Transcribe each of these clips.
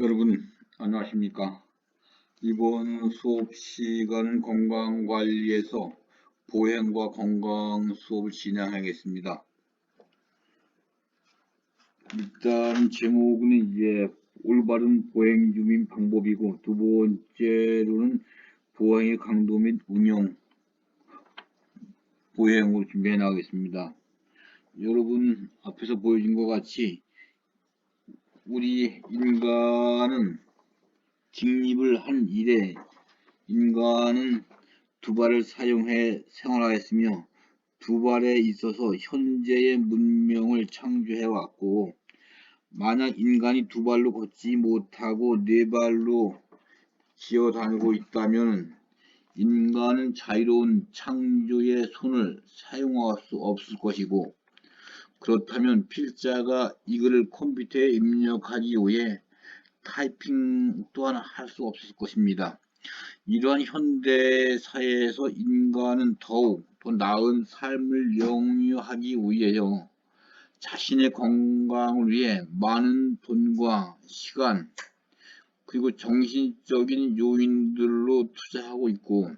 여러분 안녕하십니까? 이번 수업 시간 건강관리에서 보행과 건강 수업을 진행하겠습니다. 일단 제목은 이제 올바른 보행 유민 방법이고, 두 번째로는 보행의 강도 및 운영 보행으로 준비해 나가겠습니다. 여러분 앞에서 보여준 것 같이 우리 인간은 직립을 한 이래 인간은 두 발을 사용해 생활하였으며, 두 발에 있어서 현재의 문명을 창조해왔고, 만약 인간이 두 발로 걷지 못하고 네 발로 기어다니고 있다면 인간은 자유로운 창조의 손을 사용할 수 없을 것이고, 그렇다면 필자가 이글을 컴퓨터에 입력하기 위해 타이핑 또한 할 수 없을 것입니다. 이러한 현대 사회에서 인간은 더욱 더 나은 삶을 영위하기 위하여 자신의 건강을 위해 많은 돈과 시간, 그리고 정신적인 요인들로 투자하고 있고,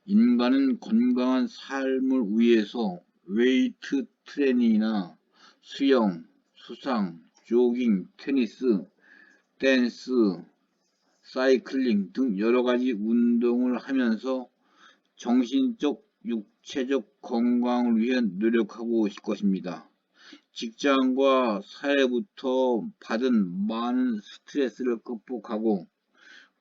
인간은 건강한 삶을 위해서 웨이트 트레이닝이나 수영, 수상, 조깅, 테니스, 댄스, 사이클링 등 여러가지 운동을 하면서 정신적, 육체적 건강을 위해 노력하고 있을 것입니다. 직장과 사회부터 받은 많은 스트레스를 극복하고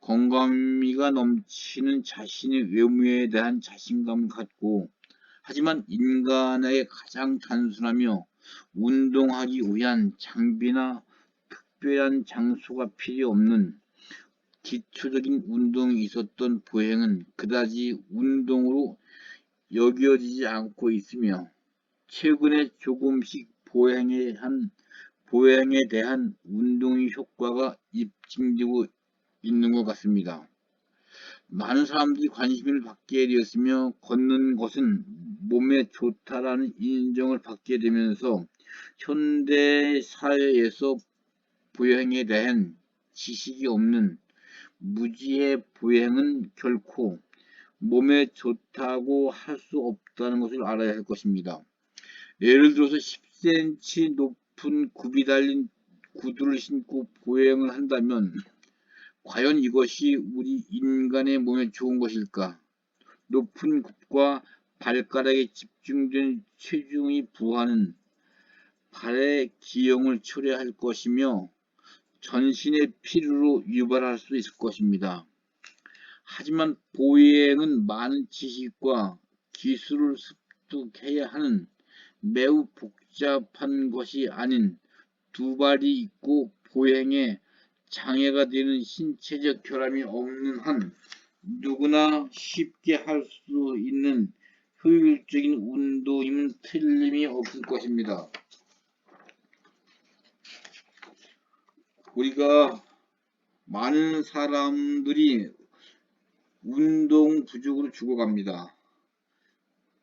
건강미가 넘치는 자신의 외모에 대한 자신감을 갖고, 하지만 인간에게 가장 단순하며 운동하기 위한 장비나 특별한 장소가 필요 없는 기초적인 운동이 있었던 보행은 그다지 운동으로 여겨지지 않고 있으며, 최근에 조금씩 보행에 대한 운동의 효과가 입증되고 있는 것 같습니다. 많은 사람들이 관심을 받게 되었으며, 걷는 것은 몸에 좋다라는 인정을 받게 되면서 현대 사회에서 보행에 대한 지식이 없는 무지의 보행은 결코 몸에 좋다고 할 수 없다는 것을 알아야 할 것입니다. 예를 들어서 10cm 높은 굽이 달린 구두를 신고 보행을 한다면 과연 이것이 우리 인간의 몸에 좋은 것일까? 높은 굽과 발가락에 집중된 체중의 부하는 발의 기형을 초래할 것이며 전신의 피로로 유발할 수 있을 것입니다. 하지만 보행은 많은 지식과 기술을 습득해야 하는 매우 복잡한 것이 아닌, 두 발이 있고 보행에 장애가 되는 신체적 결함이 없는 한 누구나 쉽게 할 수 있는 효율적인 운동이면 틀림이 없을 것입니다. 우리가 많은 사람들이 운동 부족으로 죽어갑니다.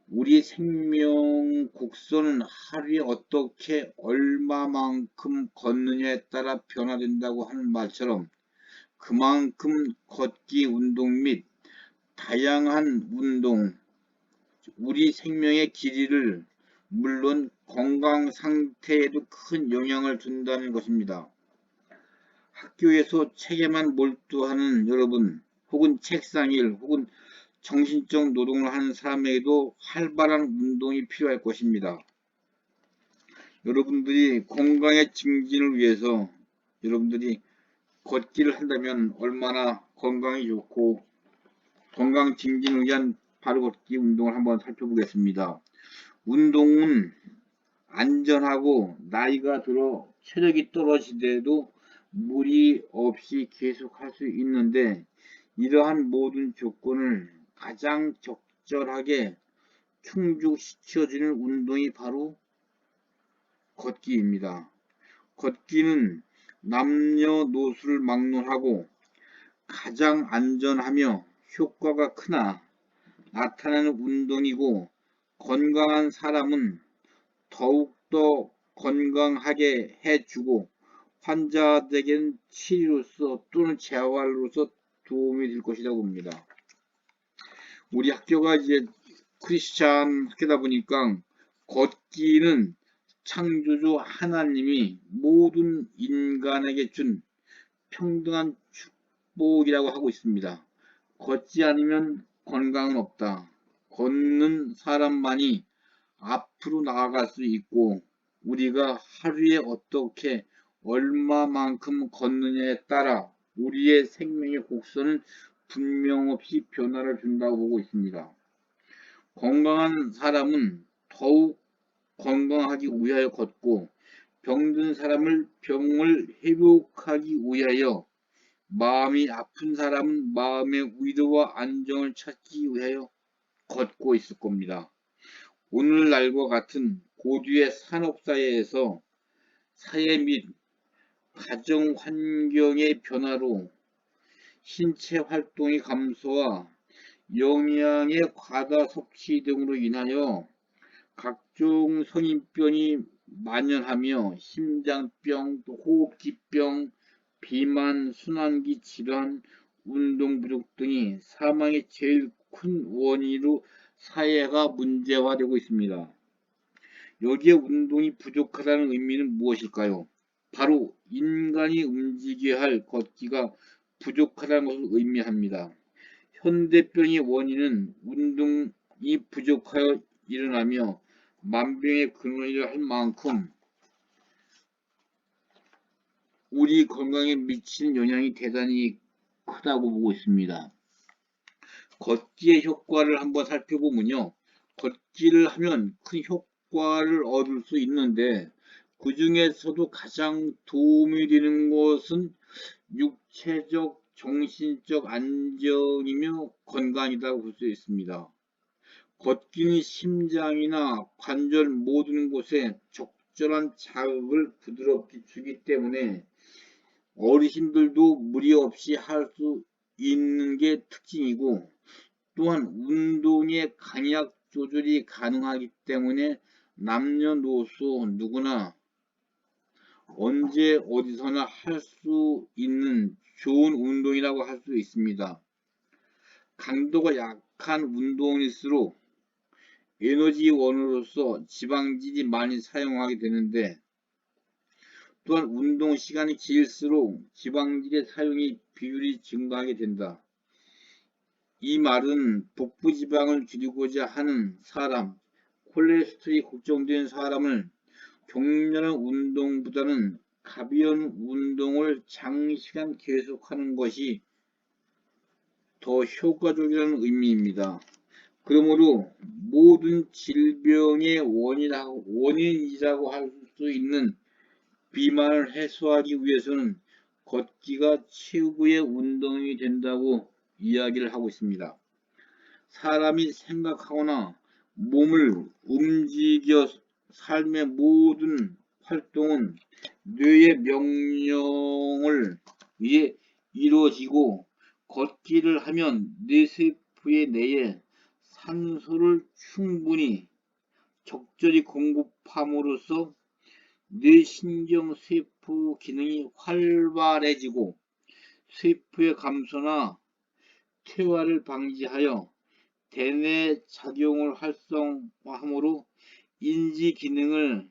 우리의 생명 곡선은 하루에 어떻게 얼마만큼 걷느냐에 따라 변화된다고 하는 말처럼, 그만큼 걷기 운동 및 다양한 운동, 우리 생명의 길이를, 물론 건강 상태에도 큰 영향을 준다는 것입니다. 학교에서 책에만 몰두하는 여러분, 혹은 책상 일, 혹은 정신적 노동을 하는 사람에게도 활발한 운동이 필요할 것입니다. 여러분들이 건강의 증진을 위해서 여러분들이 걷기를 한다면 얼마나 건강이 좋고, 건강 증진을 위한 바로 걷기 운동을 한번 살펴보겠습니다. 운동은 안전하고 나이가 들어 체력이 떨어지더라도 무리 없이 계속할 수 있는데, 이러한 모든 조건을 가장 적절하게 충족시켜주는 운동이 바로 걷기입니다. 걷기는 남녀노소를 막론하고 가장 안전하며 효과가 크나 나타나는 운동이고, 건강한 사람은 더욱더 건강하게 해주고 환자에게는 치료로서 또는 재활로서 도움이 될 것이라고 봅니다. 우리 학교가 이제 크리스찬 학교다 보니까 걷기는 창조주 하나님이 모든 인간에게 준 평등한 축복이라고 하고 있습니다. 걷지 않으면 건강은 없다. 걷는 사람만이 앞으로 나아갈 수 있고 우리가 하루에 어떻게 얼마만큼 걷느냐에 따라 우리의 생명의 곡선은 분명없이 변화를 준다고 보고 있습니다. 건강한 사람은 더욱 건강하기 위하여 걷고 병든 사람을 병을 회복하기 위하여 마음이 아픈 사람은 마음의 위로와 안정을 찾기 위하여 걷고 있을 겁니다. 오늘날과 같은 고도의 산업사회에서 사회 및 가정 환경의 변화로 신체 활동의 감소와 영양의 과다 섭취 등으로 인하여 각종 성인병이 만연하며 심장병, 호흡기병, 비만, 순환기 질환, 운동 부족 등이 사망의 제일 큰 원인으로 사회가 문제화되고 있습니다. 여기에 운동이 부족하다는 의미는 무엇일까요? 바로 인간이 움직여야 할 걷기가 부족하다는 것을 의미합니다. 현대병의 원인은 운동이 부족하여 일어나며 만병의 근원이라 할 만큼 우리 건강에 미치는 영향이 대단히 크다고 보고 있습니다. 걷기의 효과를 한번 살펴보면요. 걷기를 하면 큰 효과를 얻을 수 있는데 그 중에서도 가장 도움이 되는 것은 육체적, 정신적 안정이며 건강이라고 볼 수 있습니다. 걷기는 심장이나 관절 모든 곳에 적절한 자극을 부드럽게 주기 때문에 어르신들도 무리 없이 할 수 있는 게 특징이고 또한 운동의 강약 조절이 가능하기 때문에 남녀노소 누구나 언제 어디서나 할 수 있는 좋은 운동이라고 할 수 있습니다. 강도가 약한 운동일수록 에너지원으로서 지방질이 많이 사용하게 되는데 또한 운동 시간이 길수록 지방질의 사용이 비율이 증가하게 된다. 이 말은 복부 지방을 줄이고자 하는 사람, 콜레스테롤이 걱정되는 사람을 격렬한 운동보다는 가벼운 운동을 장시간 계속하는 것이 더 효과적이라는 의미입니다. 그러므로 모든 질병의 원인이라고 할 수 있는 비만을 해소하기 위해서는 걷기가 최고의 운동이 된다고 이야기를 하고 있습니다. 사람이 생각하거나 몸을 움직여 삶의 모든 활동은 뇌의 명령을 위해 이루어지고 걷기를 하면 뇌세포의 내에 산소를 충분히 적절히 공급함으로써 뇌신경세포 기능이 활발해지고 세포의 감소나 퇴화를 방지하여 대뇌 작용을 활성화함으로 인지 기능을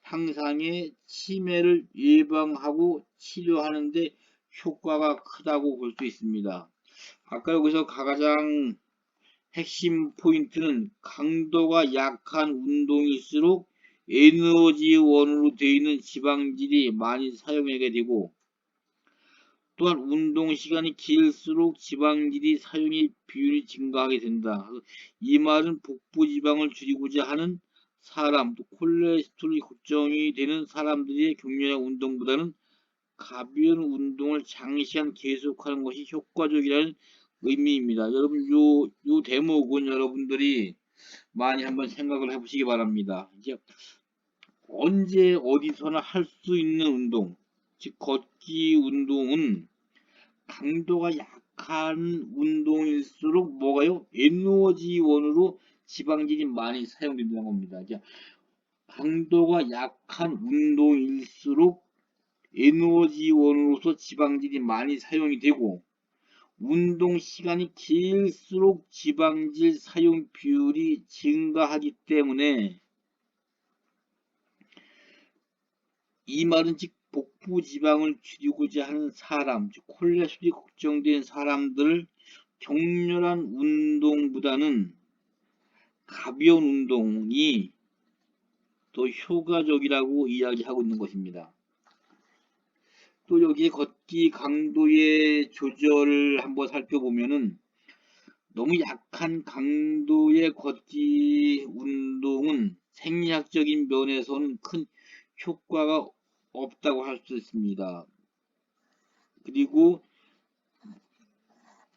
향상해 치매를 예방하고 치료하는 데 효과가 크다고 볼 수 있습니다. 아까 여기서 가장 핵심 포인트는 강도가 약한 운동일수록 에너지원으로 되어 있는 지방질이 많이 사용하게 되고 또한 운동 시간이 길수록 지방질이 사용의 비율이 증가하게 된다. 이 말은 복부 지방을 줄이고자 하는 사람, 또 콜레스테롤이 걱정이 되는 사람들의 격렬한 운동보다는 가벼운 운동을 장시간 계속하는 것이 효과적이라는 의미입니다. 여러분, 요 대목은 여러분들이 많이 한번 생각을 해보시기 바랍니다. 이제 언제 어디서나 할 수 있는 운동, 즉 걷기 운동은 강도가 약한 운동일수록 뭐가요? 에너지원으로 지방질이 많이 사용된다는 겁니다. 이제 강도가 약한 운동일수록 에너지원으로서 지방질이 많이 사용이 되고, 운동 시간이 길수록 지방질 사용 비율이 증가하기 때문에, 이 말은 즉 복부 지방을 줄이고자 하는 사람, 즉 콜레스테롤이 걱정된 사람들을 격렬한 운동보다는 가벼운 운동이 더 효과적이라고 이야기하고 있는 것입니다. 또 여기 걷기 강도의 조절을 한번 살펴보면은, 너무 약한 강도의 걷기 운동은 생리학적인 면에서는 큰 효과가 없다고 할 수 있습니다. 그리고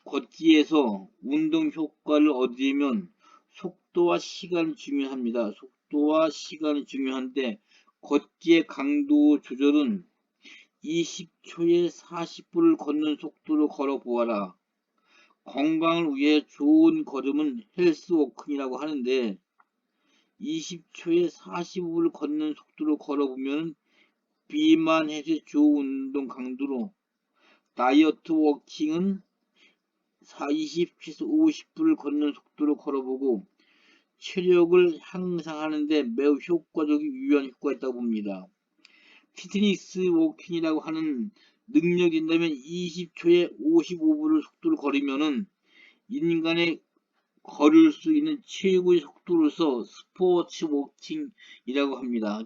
걷기에서 운동 효과를 얻으려면 속도와 시간이 중요합니다. 속도와 시간이 중요한데, 걷기의 강도 조절은 20초에 40분을 걷는 속도로 걸어 보아라. 건강을 위해 좋은 걸음은 헬스워킹이라고 하는데, 20초에 40분을 걷는 속도로 걸어보면 비만해서 좋은 운동 강도로, 다이어트 워킹은 20에서 50분을 걷는 속도로 걸어보고 체력을 향상하는데 매우 효과적인 유효한 효과가 있다고 봅니다. 피트니스 워킹이라고 하는 능력이 있다면 20초에 55분을 속도를 걸으면은 인간의 걸을 수 있는 최고의 속도로서 스포츠 워킹이라고 합니다.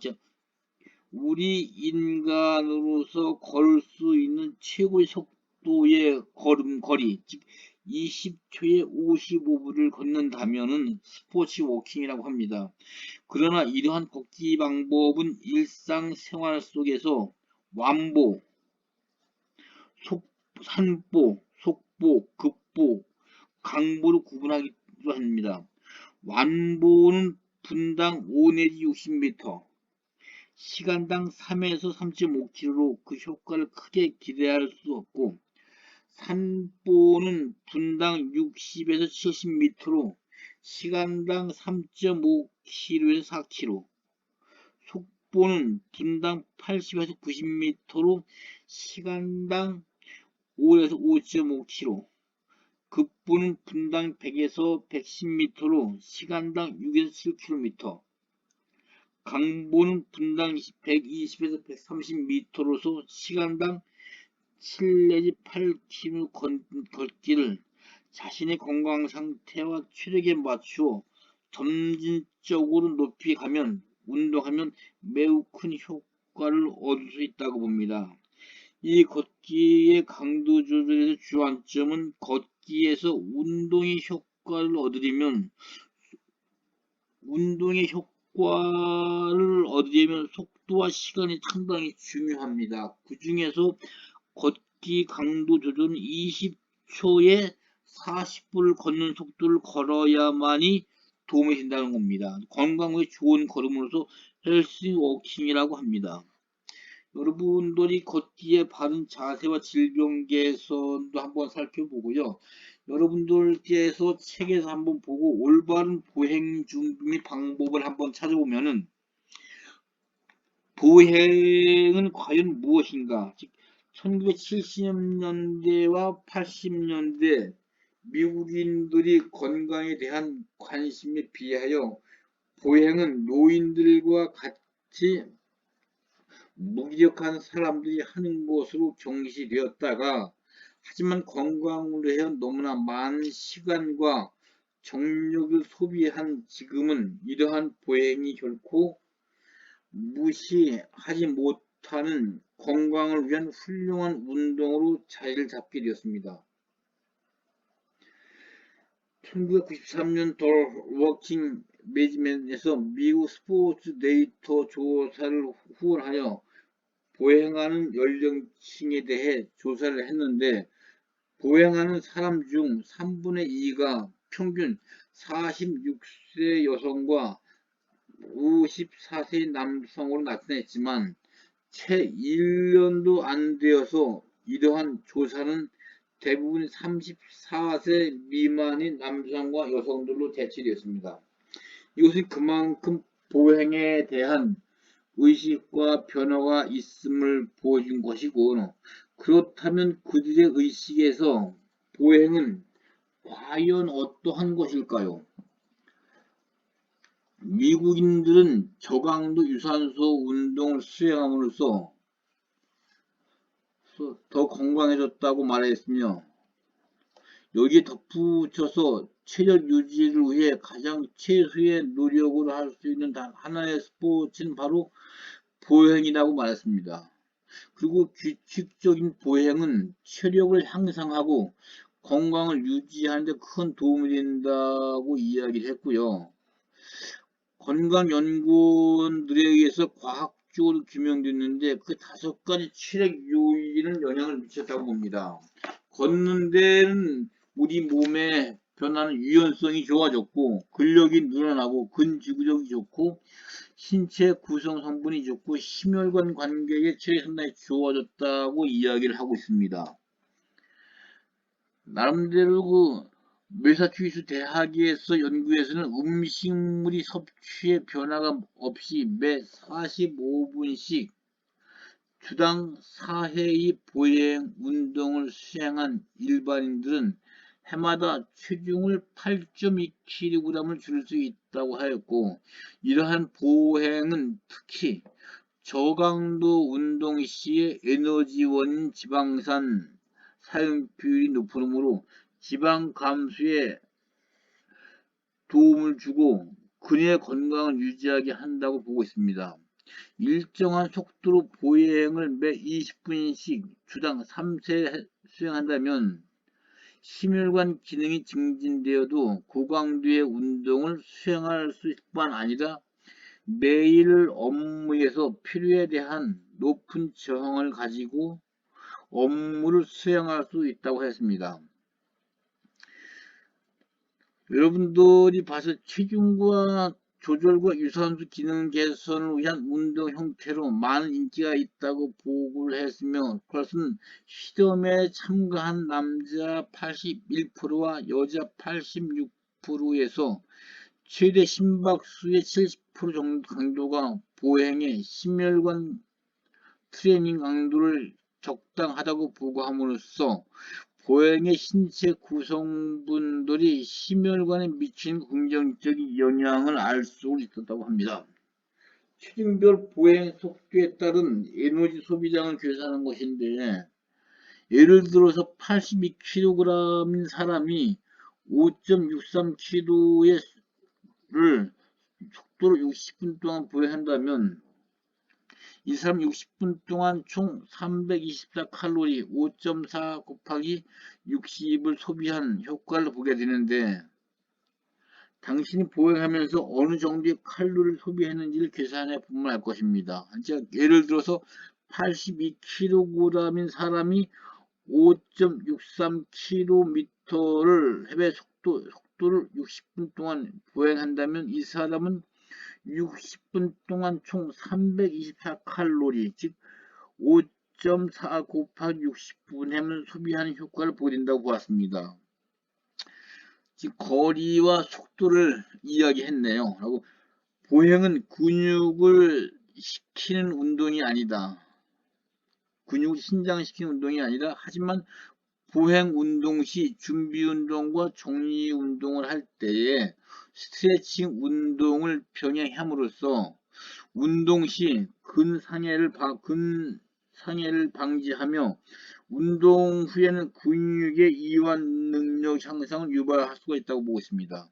우리 인간으로서 걸을 수 있는 최고의 속도의 걸음거리, 즉 20초에 55분을 걷는다면은 스포츠 워킹이라고 합니다. 그러나 이러한 걷기 방법은 일상생활 속에서 완보, 산보, 속보, 급보, 강보로 구분하기도 합니다. 완보는 분당 5 내지 60m, 시간당 3에서 3.5km로 그 효과를 크게 기대할 수 없고, 산보는 분당 60에서 70m로 시간당 3.5km에서 4km, 속보는 분당 80에서 90m로 시간당 5에서 5.5km, 급보는 분당 100에서 110m로 시간당 6에서 7km, 강보는 분당 120에서 130m로서 시간당 7 내지 8km 걷기를 자신의 건강 상태와 체력에 맞추어 점진적으로 높이 가면 운동하면 매우 큰 효과를 얻을 수 있다고 봅니다. 이 걷기의 강도 조절에서 주안점은 걷기에서 운동의 효과를 얻으려면 속도와 시간이 상당히 중요합니다. 그 중에서 걷기 강도 조절은 20초에 40분을 걷는 속도를 걸어야만이 도움이 된다는 겁니다. 건강 후에 좋은 걸음으로서 헬스워킹이라고 합니다. 여러분들이 걷기의 바른 자세와 질병 개선도 한번 살펴보고요. 여러분들께서 책에서 한번 보고 올바른 보행 준비 및 방법을 한번 찾아보면은, 보행은 과연 무엇인가? 즉 1970년대와 80년대 미국인들이 건강에 대한 관심에 비하여 보행은 노인들과 같이 무기력한 사람들이 하는 것으로 경시되었다가, 하지만 건강을 위해 너무나 많은 시간과 정력을 소비한 지금은 이러한 보행이 결코 무시하지 못하는 건강을 위한 훌륭한 운동으로 자리를 잡게 되었습니다. 1993년 더 워킹 매니지먼트에서 미국 스포츠 데이터 조사를 후원하여 보행하는 연령층에 대해 조사를 했는데, 보행하는 사람 중 3분의 2가 평균 46세 여성과 54세 남성으로 나타냈지만, 채 1년도 안 되어서 이러한 조사는 대부분 34세 미만인 남성과 여성들로 대체되었습니다. 이것은 그만큼 보행에 대한 의식과 변화가 있음을 보여준 것이고, 그렇다면 그들의 의식에서 보행은 과연 어떠한 것일까요? 미국인들은 저강도 유산소 운동을 수행함으로써 더 건강해졌다고 말했으며, 여기에 덧붙여서 체력 유지를 위해 가장 최소의 노력으로 할 수 있는 단 하나의 스포츠는 바로 보행이라고 말했습니다. 그리고 규칙적인 보행은 체력을 향상하고 건강을 유지하는 데 큰 도움이 된다고 이야기를 했고요. 건강연구원들에 의해서 과학적으로 규명됐는데 그 5가지 체력 요인은 영향을 미쳤다고 봅니다. 걷는 데는 우리 몸의 변화는 유연성이 좋아졌고 근력이 늘어나고 근지구력이 좋고 신체 구성 성분이 좋고 심혈관 관계의 체력이 상당히 좋아졌다고 이야기를 하고 있습니다. 나름대로 그 매사추세츠 대학에서 연구에서는 음식물이 섭취의 변화가 없이 매 45분씩 주당 4회의 보행 운동을 수행한 일반인들은 해마다 체중을 8.2kg을 줄일 수 있다고 하였고, 이러한 보행은 특히 저강도 운동 시의 에너지원인 지방산 사용 비율이 높으므로 지방 감소에 도움을 주고 근의 건강을 유지하게 한다고 보고 있습니다. 일정한 속도로 보행을 매 20분씩 주당 3회 수행한다면 심혈관 기능이 증진되어도 고강도의 운동을 수행할 수 있을 뿐 아니라 매일 업무에서 필요에 대한 높은 저항을 가지고 업무를 수행할 수 있다고 했습니다. 여러분들이 봐서 체중과 조절과 유산소 기능 개선을 위한 운동 형태로 많은 인기가 있다고 보고를 했으며, 그것은 실험에 참가한 남자 81%와 여자 86%에서 최대 심박수의 70% 정도 강도가 보행의 심혈관 트레이닝 강도를 적당하다고 보고함으로써 보행의 신체 구성분들이 심혈관에 미치는 긍정적인 영향을 알 수 있었다고 합니다. 체중별 보행 속도에 따른 에너지 소비량을 계산하는 것인데, 예를 들어서 82kg인 사람이 5.63kg의 속도로 60분 동안 보행한다면 이 사람 60분 동안 총 324칼로리 5.4 곱하기 60을 소비한 효과를 보게 되는데, 당신이 보행하면서 어느 정도의 칼로리를 소비했는지를 계산해 보면 알 것입니다. 예를 들어서 82kg인 사람이 5.63km를 해외 속도를 60분 동안 보행한다면 이 사람은 60분 동안 총 324칼로리, 즉 5.4 곱하기 60분 하면 소비하는 효과를 보게 된다고 보았습니다. 즉 거리와 속도를 이야기했네요. 라고 보행은 근육을 시키는 운동이 아니다. 근육을 신장시키는 운동이 아니라, 하지만 보행 운동 시 준비 운동과 정리 운동을 할 때에 스트레칭 운동을 병행함으로써 운동 시 근상해를 방지하며 운동 후에는 근육의 이완 능력 향상을 유발할 수가 있다고 보고 있습니다.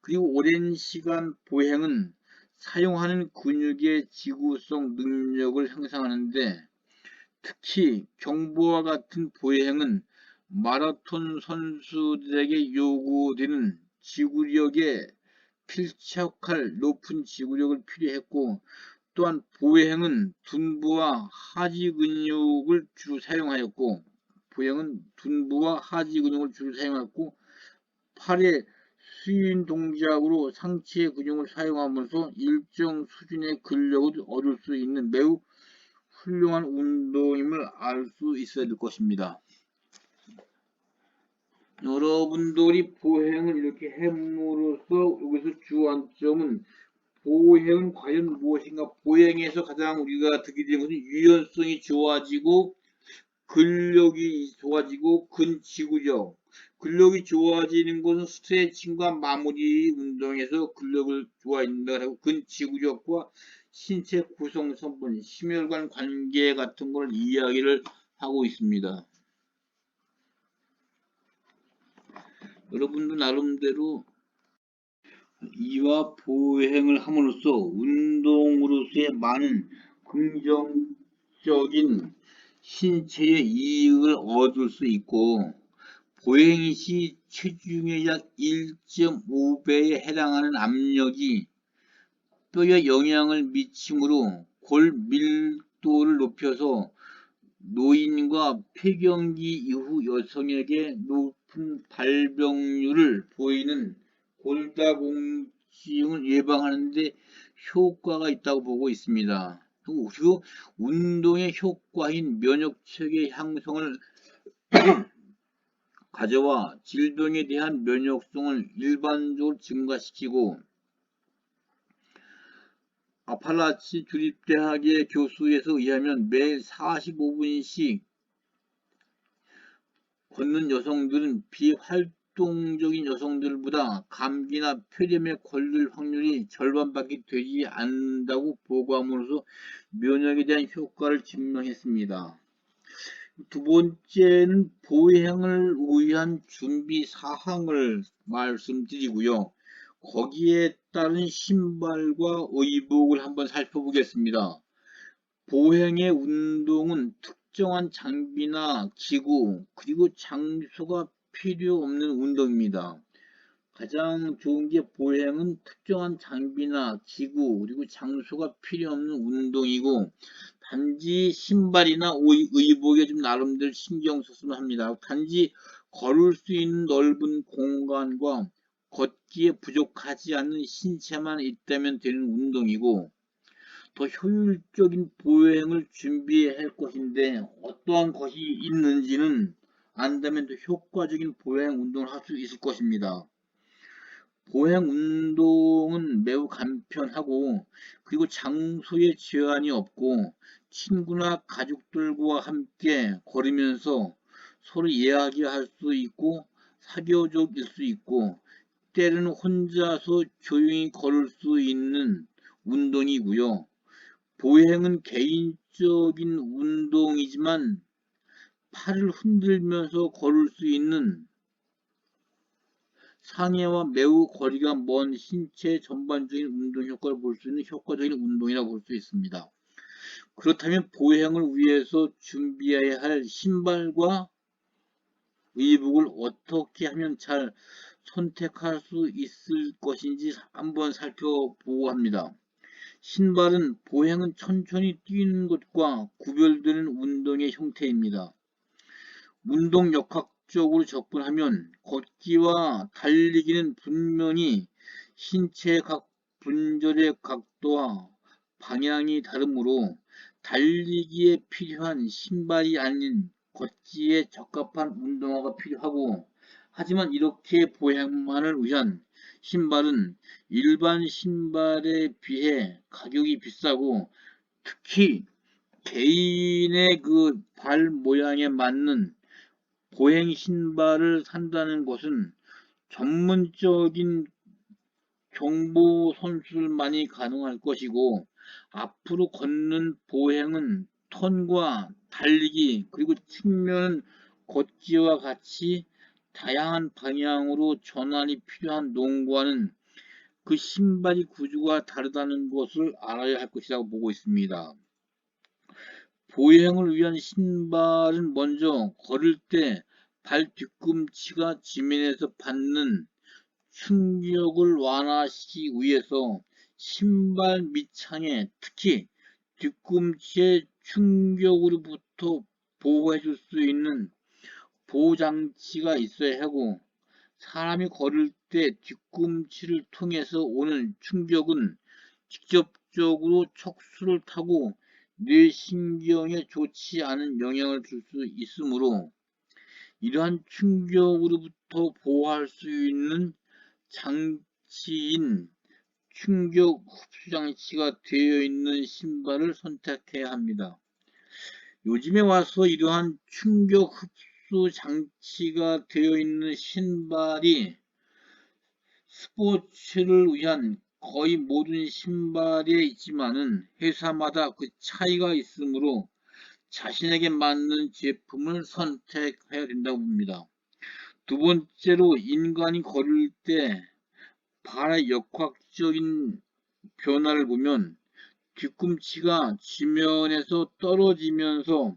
그리고 오랜 시간 보행은 사용하는 근육의 지구성 능력을 향상하는데, 특히 경보와 같은 보행은 마라톤 선수들에게 요구되는 지구력에 필적할 높은 지구력을 필요했고, 또한 보행은 둔부와 하지 근육을 주로 사용하였고, 팔의 수인 동작으로 상체 근육을 사용하면서 일정 수준의 근력을 얻을 수 있는 매우 훌륭한 운동임을 알 수 있어야 될 것입니다. 여러분들이 보행을 이렇게 함으로써 여기서 주안점은 보행은 과연 무엇인가? 보행에서 가장 우리가 듣게 되는 것은 유연성이 좋아지고 근력이 좋아지고 근지구력. 근력이 좋아지는 것은 스트레칭과 마무리 운동에서 근력을 좋아진다고 근지구력과 신체 구성 성분, 심혈관 관계 같은 걸 이야기를 하고 있습니다. 여러분도 나름대로 이와 보행을 함으로써 운동으로서의 많은 긍정적인 신체의 이익을 얻을 수 있고 보행 시 체중의 약 1.5배에 해당하는 압력이 뼈에 영향을 미치므로 골 밀도를 높여서 노인과 폐경기 이후 여성에게 높은 발병률을 보이는 골다공증을 예방하는 데 효과가 있다고 보고 있습니다. 그리고 운동의 효과인 면역체계 향상을 가져와 질병에 대한 면역성을 일반적으로 증가시키고 아팔라치 주립대학의 교수에 의하면 매일 45분씩 걷는 여성들은 비활동적인 여성들보다 감기나 폐렴에 걸릴 확률이 절반밖에 되지 않는다고 보고함으로써 면역에 대한 효과를 증명했습니다. 두 번째는 보행을 위한 준비 사항을 말씀드리고요. 거기에 따른 신발과 의복을 한번 살펴보겠습니다. 보행의 운동은 특정한 장비나 기구 그리고 장소가 필요 없는 운동입니다. 가장 좋은 게 보행은 특정한 장비나 기구 그리고 장소가 필요 없는 운동이고 단지 신발이나 의복에 좀 나름대로 신경 썼으면 합니다. 단지 걸을 수 있는 넓은 공간과 걷기에 부족하지 않는 신체만 있다면 되는 운동이고 더 효율적인 보행을 준비할 것인데 어떠한 것이 있는지는 안다면 더 효과적인 보행 운동을 할 수 있을 것입니다. 보행 운동은 매우 간편하고 그리고 장소에 제한이 없고 친구나 가족들과 함께 걸으면서 서로 이야기할 수 있고 사교적일 수 있고 때로는 혼자서 조용히 걸을 수 있는 운동이고요. 보행은 개인적인 운동이지만 팔을 흔들면서 걸을 수 있는 상해와 매우 거리가 먼 신체 전반적인 운동 효과를 볼 수 있는 효과적인 운동이라고 볼 수 있습니다. 그렇다면 보행을 위해서 준비해야 할 신발과 의복을 어떻게 하면 잘 선택할 수 있을 것인지 한번 살펴보고 합니다. 신발은 보행은 천천히 뛰는 것과 구별되는 운동의 형태입니다. 운동 역학적으로 접근하면 걷기와 달리기는 분명히 신체의 각 분절의 각도와 방향이 다르므로 달리기에 필요한 신발이 아닌 걷기에 적합한 운동화가 필요하고 하지만 이렇게 보행만을 위한 신발은 일반 신발에 비해 가격이 비싸고 특히 개인의 그 발 모양에 맞는 보행 신발을 산다는 것은 전문적인 경보 선수들만이 가능할 것이고 앞으로 걷는 보행은 턴과 달리기 그리고 측면 걷기와 같이 다양한 방향으로 전환이 필요한 농구와는 그 신발의 구조가 다르다는 것을 알아야 할 것이라고 보고 있습니다. 보행을 위한 신발은 먼저 걸을 때 발 뒤꿈치가 지면에서 받는 충격을 완화시키기 위해서 신발 밑창에 특히 뒤꿈치의 충격으로부터 보호해 줄 수 있는 보호장치가 있어야 하고 사람이 걸을 때 뒤꿈치를 통해서 오는 충격은 직접적으로 척수를 타고 뇌신경에 좋지 않은 영향을 줄 수 있으므로 이러한 충격으로부터 보호할 수 있는 장치인 충격 흡수 장치가 되어 있는 신발을 선택해야 합니다. 요즘에 와서 이러한 충격 흡수 장치가 되어 있는 신발이 스포츠를 위한 거의 모든 신발에 있지만은 회사마다 그 차이가 있으므로 자신에게 맞는 제품을 선택해야 된다고 봅니다. 두 번째로 인간이 걸을 때 발의 역학적인 변화를 보면 뒤꿈치가 지면에서 떨어지면서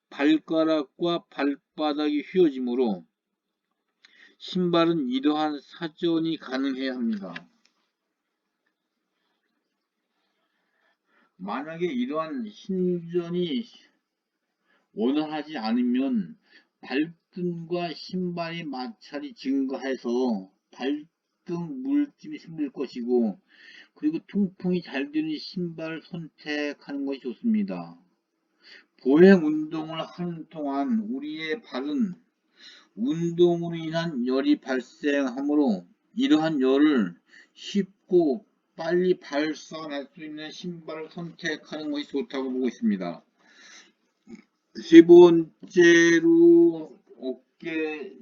발가락과 발바닥이 휘어지므로 신발은 이러한 사전이 가능해야 합니다. 만약에 이러한 신전이 원활하지 않으면 발등과 신발의 마찰이 증가해서 발등 물집이 생길 것이고, 그리고 통풍이 잘 되는 신발을 선택하는 것이 좋습니다. 보행 운동을 하는 동안 우리의 발은 운동으로 인한 열이 발생하므로 이러한 열을 쉽고 빨리 발산할 수 있는 신발을 선택하는 것이 좋다고 보고 있습니다. 세 번째로 세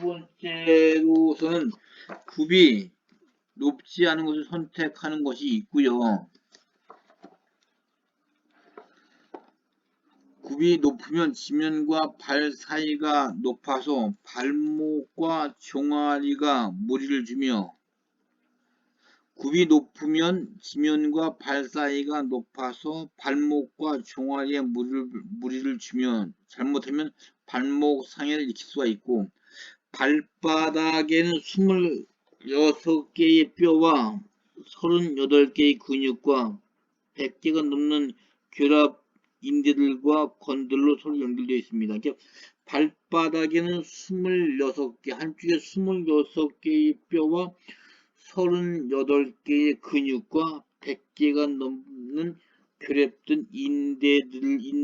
번째로서는 굽이 높지 않은 것을 선택하는 것이 있고요. 굽이 높으면 지면과 발 사이가 높아서 발목과 종아리가 무리를 주며, 굽이 높으면 지면과 발 사이가 높아서 발목과 종아리에 무리를 주면 잘못하면 발목 상해를 일으킬 수가 있고, 발바닥에는 26개의 뼈와 38개의 근육과 100개가 넘는 결합 인대들과 건들로 서로 연결되어 있습니다. 그러니까 발바닥에는 26개, 한쪽에 26개의 뼈와 38개의 근육과 100개가 넘는 결합된 인대들과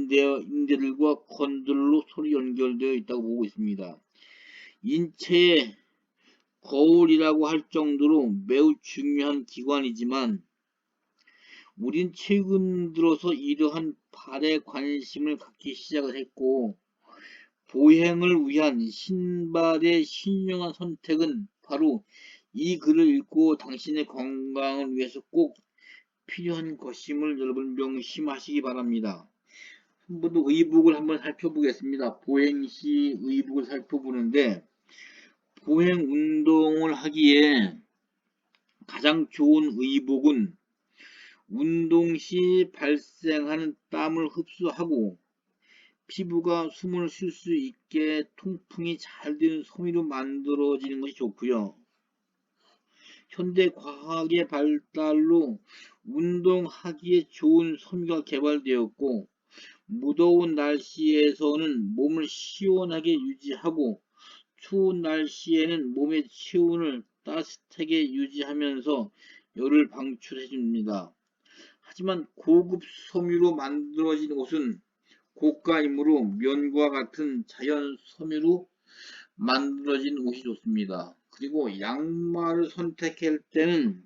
건들로 서로 연결되어 있다고 보고 있습니다. 인체의 거울이라고 할 정도로 매우 중요한 기관이지만 우린 최근 들어서 이러한 발에 관심을 갖기 시작을 했고, 보행을 위한 신발의 신중한 선택은 바로 이 글을 읽고 당신의 건강을 위해서 꼭 필요한 것임을 여러분 명심하시기 바랍니다. 한 번 더 의복을 한번 살펴보겠습니다. 보행 시 의복을 살펴보는데, 보행 운동을 하기에 가장 좋은 의복은 운동 시 발생하는 땀을 흡수하고 피부가 숨을 쉴 수 있게 통풍이 잘 되는 섬유로 만들어지는 것이 좋고요. 현대 과학의 발달로 운동하기에 좋은 섬유가 개발되었고, 무더운 날씨에서는 몸을 시원하게 유지하고 추운 날씨에는 몸의 체온을 따뜻하게 유지하면서 열을 방출해 줍니다. 하지만 고급 섬유로 만들어진 옷은 고가이므로 면과 같은 자연 섬유로 만들어진 옷이 좋습니다. 그리고 양말을 선택할 때는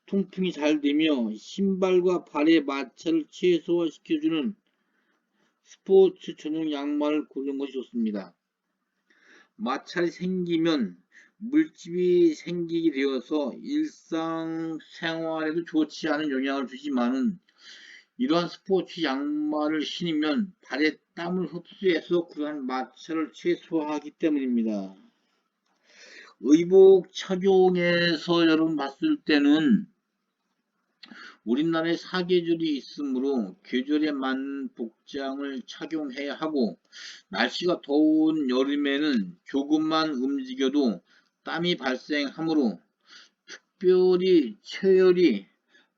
통풍이 잘 되며 신발과 발의 마찰을 최소화시켜주는 스포츠 전용 양말을 고르는 것이 좋습니다. 마찰이 생기면 물집이 생기게 되어서 일상생활에도 좋지 않은 영향을 주지만은 이러한 스포츠 양말을 신으면 발에 땀을 흡수해서 그러한 마찰을 최소화하기 때문입니다. 의복 착용에서 여러분 봤을 때는 우리나라에 사계절이 있으므로 계절에 맞는 복장을 착용해야 하고, 날씨가 더운 여름에는 조금만 움직여도 땀이 발생하므로 특별히 체열이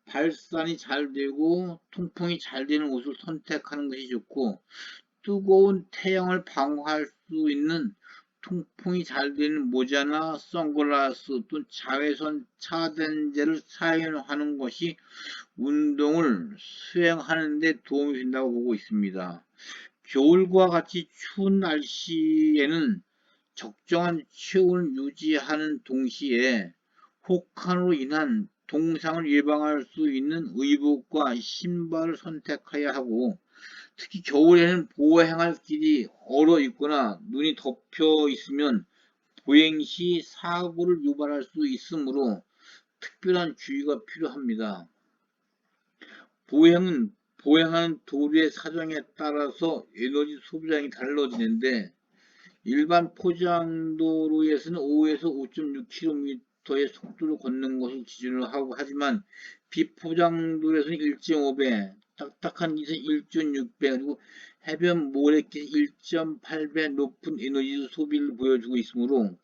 발산이 잘 되고 통풍이 잘 되는 옷을 선택하는 것이 좋고, 뜨거운 태양을 방어할 수 있는 통풍이 잘 되는 모자나 선글라스 또는 자외선 차단제를 사용하는 것이 운동을 수행하는 데 도움이 된다고 보고 있습니다. 겨울과 같이 추운 날씨에는 적정한 체온을 유지하는 동시에 혹한으로 인한 동상을 예방할 수 있는 의복과 신발을 선택해야 하고, 특히 겨울에는 보행할 길이 얼어 있거나 눈이 덮여 있으면 보행 시 사고를 유발할 수 있으므로 특별한 주의가 필요합니다. 보행하는 도로의 사정에 따라서 에너지 소비량이 달라지는데, 일반 포장도로에서는 5에서 5.6km의 속도로 걷는 것을 기준으로 하고, 하지만 비포장도로에서는 1.5배, 딱딱한 기세 1.6배, 그리고 해변 모래길 1.8배 높은 에너지 소비를 보여주고 있으므로,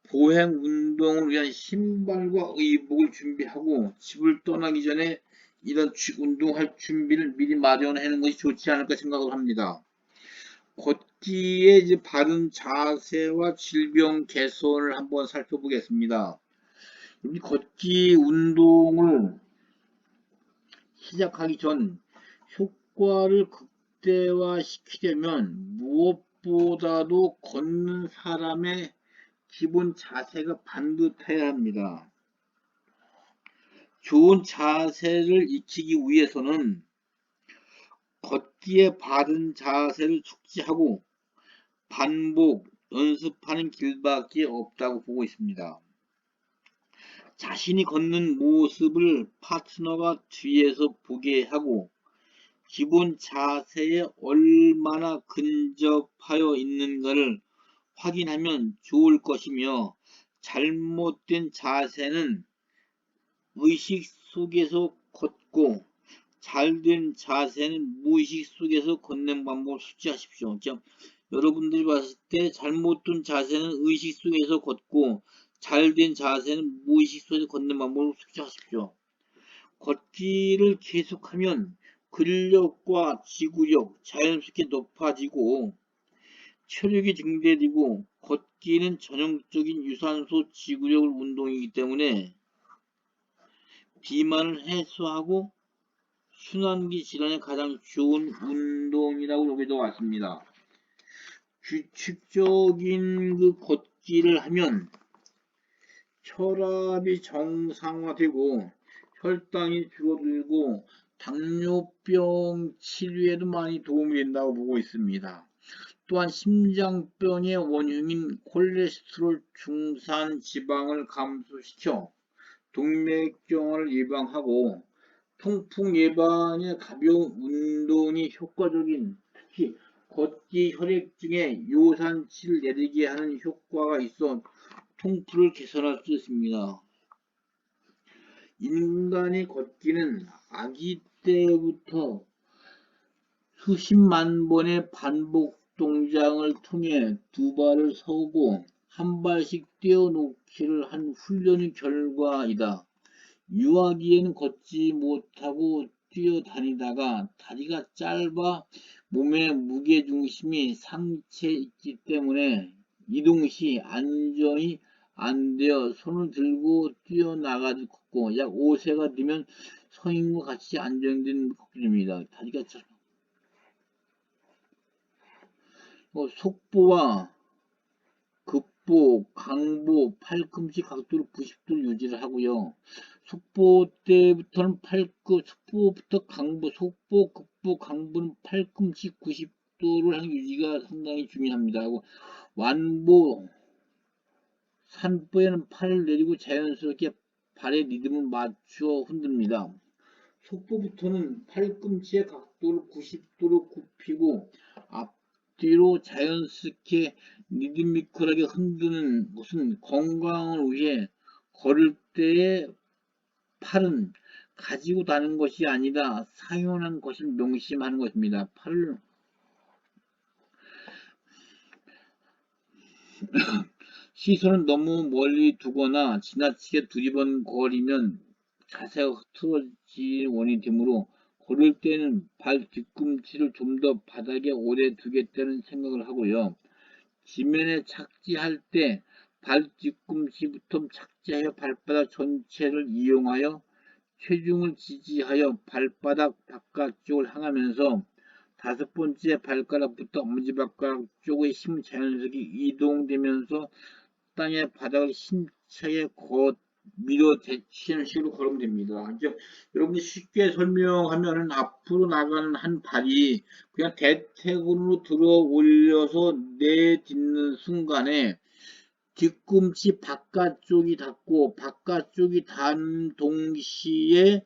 보행 운동을 위한 신발과 의복을 준비하고 집을 떠나기 전에 이런 운동할 준비를 미리 마련해 놓은 것이 좋지 않을까 생각을 합니다. 걷기의 이제 바른 자세와 질병 개선을 한번 살펴보겠습니다. 이 걷기 운동을 시작하기 전 효과를 극대화시키려면 무엇보다도 걷는 사람의 기본 자세가 반듯해야 합니다. 좋은 자세를 익히기 위해서는 걷기의 바른 자세를 숙지하고 반복 연습하는 길밖에 없다고 보고 있습니다. 자신이 걷는 모습을 파트너가 뒤에서 보게 하고 기본 자세에 얼마나 근접하여 있는가를 확인하면 좋을 것이며, 잘못된 자세는 의식 속에서 걷고 잘된 자세는 무의식 속에서 걷는 방법을 숙지하십시오. 여러분들이 봤을 때 잘못된 자세는 의식 속에서 걷고 잘된 자세는 무의식 속에서 걷는 방법을 숙지하십시오. 걷기를 계속하면 근력과 지구력 자연스럽게 높아지고 체력이 증대되고, 걷기는 전형적인 유산소 지구력 운동이기 때문에 비만을 해소하고 순환기 질환에 가장 좋은 운동이라고 여기도 왔습니다. 규칙적인 걷기를 하면 혈압이 정상화되고 혈당이 줄어들고 당뇨병 치료에도 많이 도움이 된다고 보고 있습니다. 또한 심장병의 원흉인 콜레스테롤 중산 지방을 감소시켜 동맥경화를 예방하고 통풍 예방에 가벼운 운동이 효과적인, 특히 걷기 혈액중에 요산치를 내리게 하는 효과가 있어 통풍을 개선할 수 있습니다. 인간의 걷기는 아기 때부터 수십만 번의 반복 동작을 통해 두 발을 서고 한 발씩 떼어놓기를 한 훈련의 결과이다. 유아기에는 걷지 못하고 뛰어다니다가 다리가 짧아 몸의 무게중심이 상체에 있기 때문에 이동 시 안정이 안 되어 손을 들고 뛰어나가지 걷고 약 5세가 되면 성인과 같이 안정된 걷기입니다. 다리가 짧아. 속보와 급보, 강보, 팔꿈치 각도를 90도로 유지를 하고요. 속보 때부터는 속보부터 강보, 속보, 급보, 강보는 팔꿈치 90도를 유지가 상당히 중요합니다. 하고 완보, 산보에는 팔을 내리고 자연스럽게 발의 리듬을 맞추어 흔듭니다. 속보부터는 팔꿈치의 각도를 90도로 굽히고 앞뒤로 자연스럽게 리드미컬하게 흔드는 것은 건강을 위해 걸을 때의 팔은 가지고 다니는 것이 아니라 사용하는 것을 명심하는 것입니다. 팔을 시선을 너무 멀리 두거나 지나치게 두리번거리면 자세가 흐트러질 원인이 되므로 걸을 때는 발 뒤꿈치를 좀 더 바닥에 오래 두겠다는 생각을 하고요. 지면에 착지할 때 발 뒤꿈치부터 착지하여 발바닥 전체를 이용하여 체중을 지지하여 발바닥 바깥쪽을 향하면서 다섯 번째 발가락부터 엄지발가락 쪽의 힘 자연스럽게 이동되면서 땅의 바닥을 힘차게 밀어제치는 식으로 걸으면 됩니다. 이제 여러분이 쉽게 설명하면은 앞으로 나가는 한 발이 그냥 대퇴근으로 들어 올려서 내딛는 순간에 뒤꿈치 바깥쪽이 닿고 바깥쪽이 닿은 동시에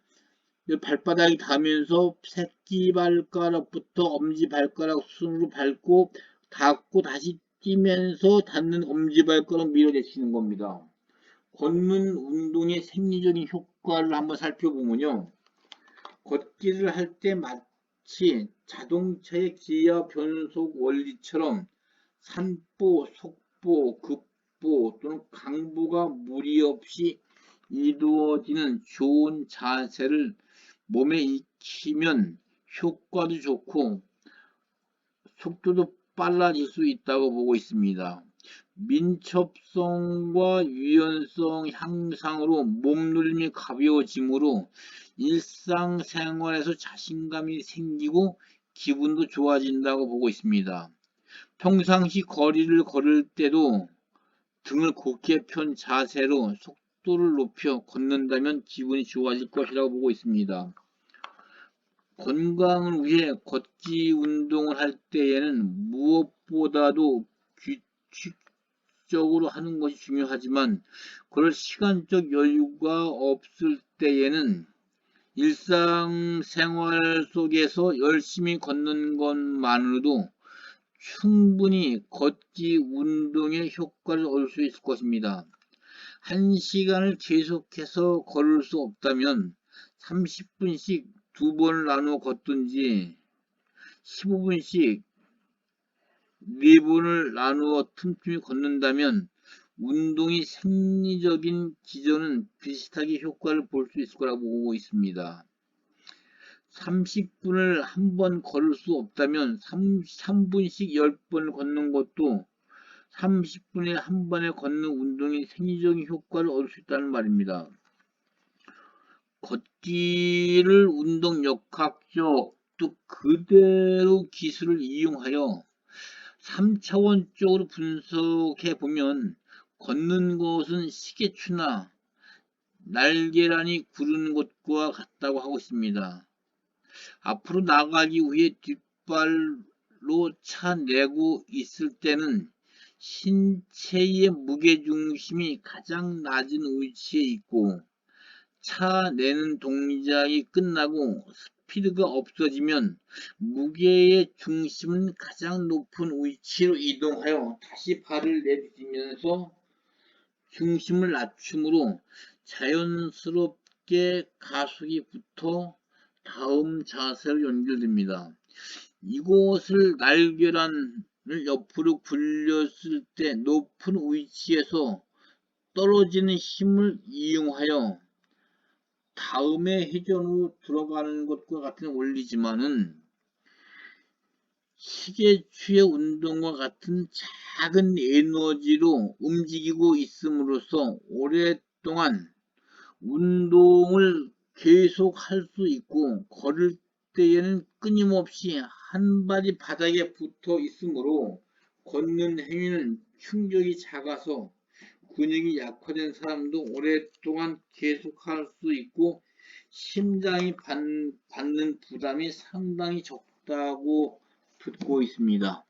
발바닥이 닿으면서 새끼발가락부터 엄지발가락 순으로 밟고 닿고 다시 뛰면서 닿는 엄지발가락 밀어제치는 겁니다. 걷는 운동의 생리적인 효과를 한번 살펴보면요. 걷기를 할 때 마치 자동차의 기아 변속 원리처럼 산보, 속보, 급보 또는 강보가 무리 없이 이루어지는 좋은 자세를 몸에 익히면 효과도 좋고 속도도 빨라질 수 있다고 보고 있습니다. 민첩성과 유연성 향상으로 몸놀림이 가벼워지므로 일상생활에서 자신감이 생기고 기분도 좋아진다고 보고 있습니다. 평상시 거리를 걸을 때도 등을 곧게 편 자세로 속도를 높여 걷는다면 기분이 좋아질 것이라고 보고 있습니다. 건강을 위해 걷기 운동을 할 때에는 무엇보다도 규칙적으로 하는 것이 중요하지만 그럴 시간적 여유가 없을 때에는 일상생활 속에서 열심히 걷는 것만으로도 충분히 걷기 운동의 효과를 얻을 수 있을 것입니다. 1시간을 계속해서 걸을 수 없다면 30분씩 2번 나누어 걷든지 15분씩 4번을 나누어 틈틈이 걷는다면 운동이 생리적인 기전은 비슷하게 효과를 볼 수 있을 거라고 보고 있습니다. 30분을 한 번 걸을 수 없다면 3분씩 10번을 걷는 것도 30분에 한 번에 걷는 운동이 생리적인 효과를 얻을 수 있다는 말입니다. 걷기를 운동 역학적 또 그대로 기술을 이용하여 3차원적으로 분석해 보면 걷는 것은 시계추나 날계란이 구르는 것과 같다고 하고 있습니다. 앞으로 나가기 위해 뒷발로 차내고 있을 때는 신체의 무게중심이 가장 낮은 위치에 있고 차내는 동작이 끝나고 스피드가 없어지면 무게의 중심은 가장 높은 위치로 이동하여 다시 발을 내딛으면서 중심을 낮춤으로 자연스럽게 가속이 붙어 다음 자세로 연결됩니다. 이곳을 날계란을 옆으로 굴렸을 때 높은 위치에서 떨어지는 힘을 이용하여 다음에 회전으로 들어가는 것과 같은 원리지만은 시계추의 운동과 같은 작은 에너지로 움직이고 있음으로써 오랫동안 운동을 계속 할 수 있고 걸을 때에는 끊임없이 한 발이 바닥에 붙어 있으므로 걷는 행위는 충격이 작아서 근육이 약화된 사람도 오랫동안 계속할 수 있고 심장이 받는 부담이 상당히 적다고 듣고 있습니다.